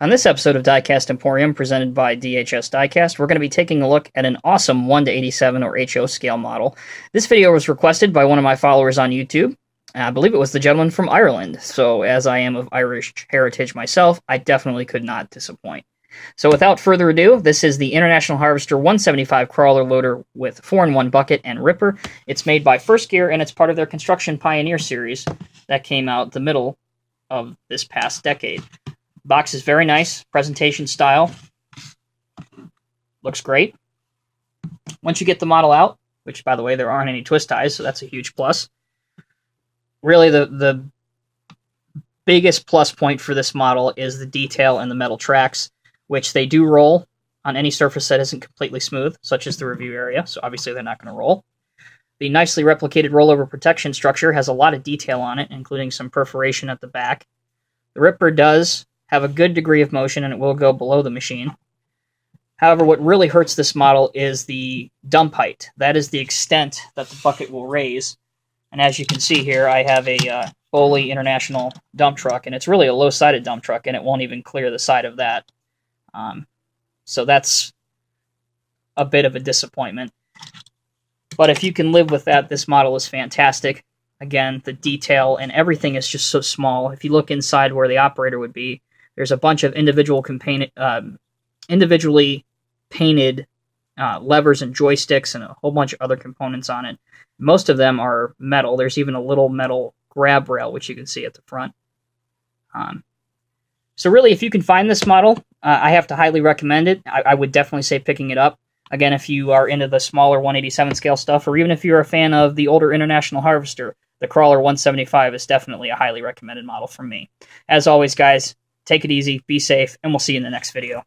On this episode of Diecast Emporium, presented by Diecast Diecast, we're going to be taking a look at an awesome 1:87 or HO scale model. This video was requested by one of my followers on YouTube. I believe it was the gentleman from Ireland, so as I am of Irish heritage myself, I definitely could not disappoint. So without further ado, this is the International Harvester 175 crawler loader with 4-in-1 bucket and ripper. It's made by First Gear, and it's part of their Construction Pioneer series that came out the middle of this past decade. Box is very nice, presentation style, looks great. Once you get the model out, which by the way there aren't any twist ties, so that's a huge plus. Really the biggest plus point for this model is the detail and the metal tracks, which they do roll on any surface that isn't completely smooth, such as the review area, so obviously they're not going to roll. The nicely replicated rollover protection structure has a lot of detail on it, including some perforation at the back. The ripper does have a good degree of motion, and it will go below the machine. However, what really hurts this model is the dump height. That is the extent that the bucket will raise. And as you can see here, I have a Foley International dump truck, and it's really a low-sided dump truck, and it won't even clear the side of that. So that's a bit of a disappointment. But if you can live with that, this model is fantastic. Again, the detail and everything is just so small. If you look inside where the operator would be, there's a bunch of individually painted levers and joysticks and a whole bunch of other components on it. Most of them are metal. There's even a little metal grab rail, which you can see at the front. So really, if you can find this model, I have to highly recommend it. I would definitely say picking it up. Again, if you are into the smaller 187 scale stuff, or even if you're a fan of the older International Harvester, the Crawler 175 is definitely a highly recommended model from me. As always, guys, take it easy, be safe, and we'll see you in the next video.